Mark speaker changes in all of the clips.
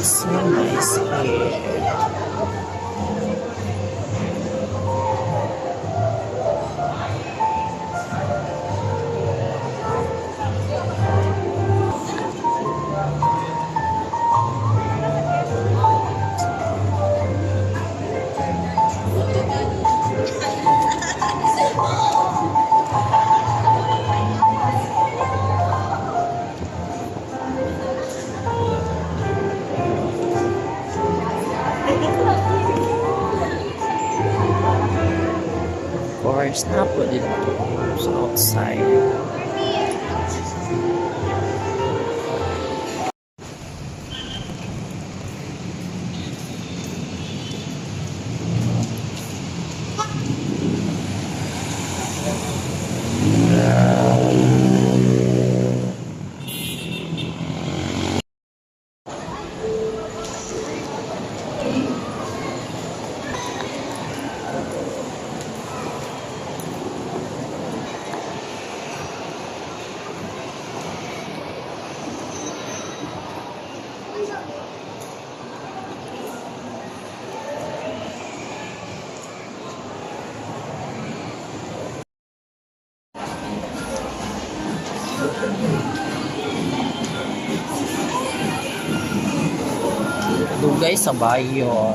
Speaker 1: So nice here. Of course, napod dito sa outside. Dugay sa bayo.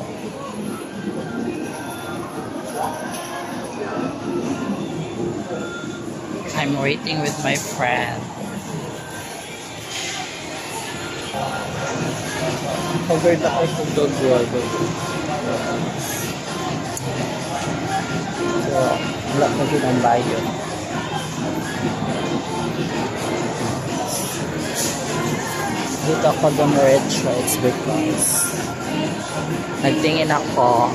Speaker 1: I'm waiting with my friend. Covered ako sa dog water. So, wala pa din ang bayo. Dito ako dumiretso, it's because nagtingin ako,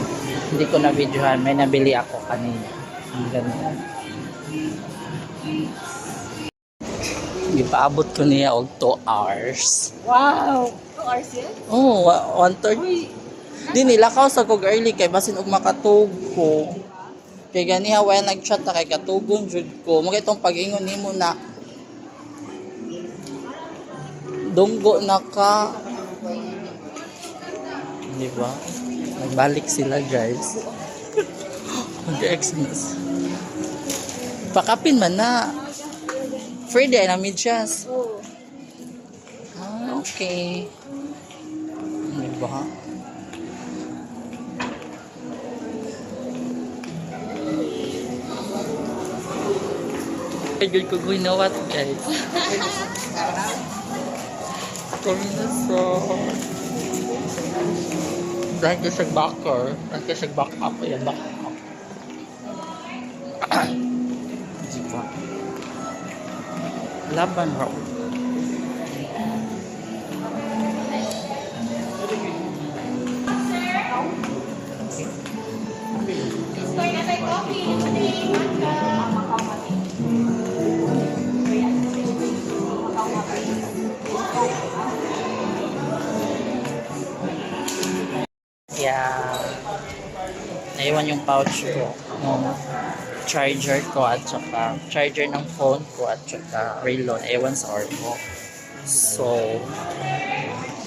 Speaker 1: hindi ko na videohan, may nabili ako kanina. Ang ganda. Ipaabot ko niya og 2 hours.
Speaker 2: Wow! 2 hours yun?
Speaker 1: Oo, 1:30. Di nilakaw sa kog early kay basin og makatug ko. Kay ganiha wala nag-chat na kay katugon jud ko. Mga itong pag-ingon nimo na dunggo na ka. Di ba? Nagbalik sila, guys. Mag-Xmas. Pakapin man na. Free day na medyas.
Speaker 2: Oo.
Speaker 1: Ah, okay. Di ba? Ay, good ko ginawat, guys. Kami na sa... Dahil ka siya backer. Dahil ka siya back up. Ayan, back up. Di ba? Laban raw. Yeah. Naiwan yung pouch ko. charger ko at saka charger ng phone ko at saka railon. Ewan sa Ormo. So,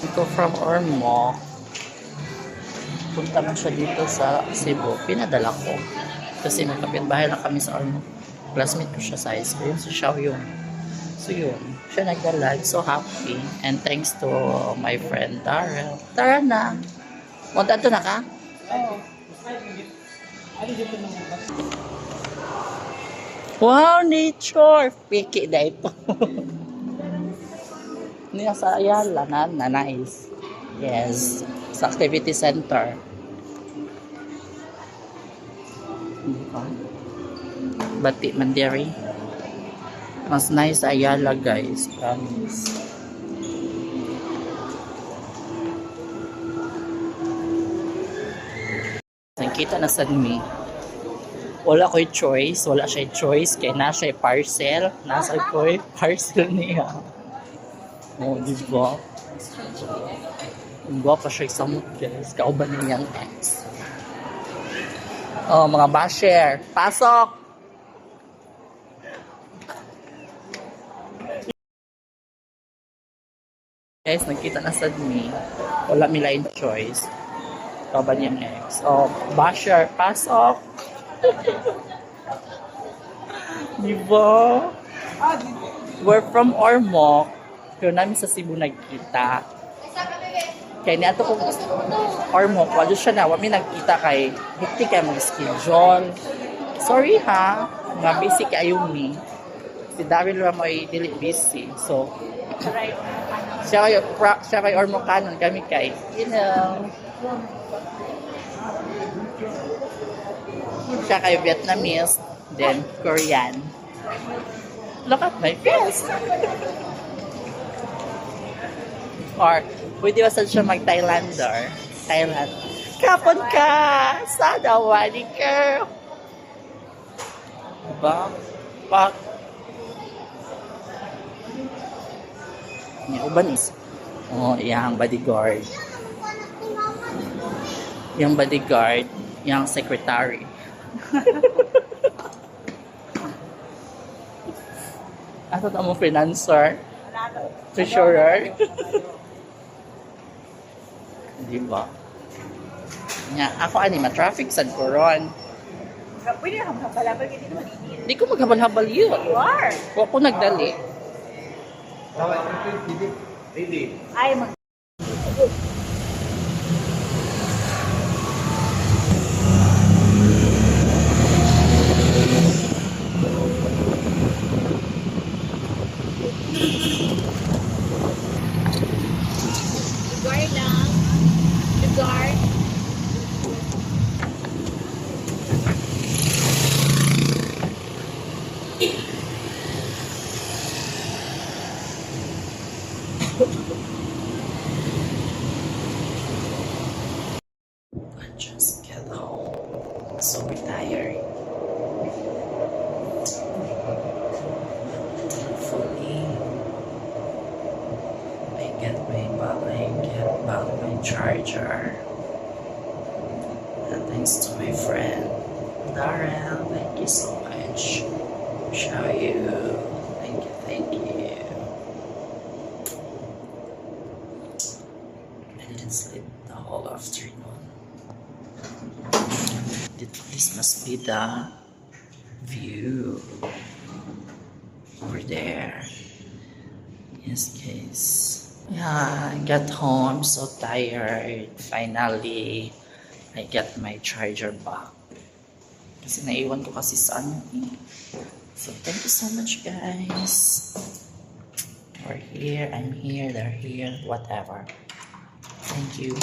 Speaker 1: dito from Ormo, punta man siya dito sa Cebu. Pinadala ko. Kasi may kapitbahay lang kami sa Ormo. Classmate ko siya sa high school. Yun si Xiao Yung. So yun, siya nagdala. I'm so happy. And thanks to my friend Darrell. Tara na. Punta to na ka? Wow, nature! Piki na ito. Niya sa Ayala na nice. Yes. Sa activity center. Bati Mandiri. Mas nice sa Ayala, guys. Promise. Nakita na sa me. Wala ko'y choice. Wala siya choice. Kaya na siya parcel. Nasa ko'y parcel niya. Oh, di ba? Ang pa siya samot, guys. Kauban niyang ex. Oh, mga basher. Pasok! Guys, nagkita na sa me. Wala milain choice. Kauban niyang ex. Oh, basher. Pasok! Di ba? We're from Ormoc. Pero namin sa Cebu nagkita. Kaya ni ato kong Ormoc, wala siya na. Wala nagkita kay hikti kaya mag-schedule. Sorry ha. Mga busy kay Ayumi. Si Daryl lang ay dili busy. So, siya kay Ormoc kanon. Kami kay, you know. Siya kay Vietnamese. Then, Korean. Look at my face. Or, pwede ba siya mag-Thailander? Thailand. Kapon ka! Sana wali girl! Diba? Pak. Yung uban is, oh, yung bodyguard. Yung bodyguard, yung secretary. Ato na mo financer? Treasurer? Diba? Nga, ako anima, traffic sad ko ron.
Speaker 2: Pwede na habal-habal kasi naman hindi.
Speaker 1: Di ko maghabal-habal yun.
Speaker 2: You are.
Speaker 1: Huwag ko nagdali.
Speaker 2: Ay, mag... Guard lang. The guard.
Speaker 1: I just get home. So tired. Hopefully, I get back my charger. And thanks to my friend Darrell, thank you so much. Show you. Thank you. I didn't sleep the whole afternoon. This must be the view over there. Yes, guys. Yeah, I got home, so tired. Finally, I got my charger back. Kasi naiwan ko kasi sa ano eh. So, thank you so much, guys. We're here, I'm here, they're here, whatever. Thank you.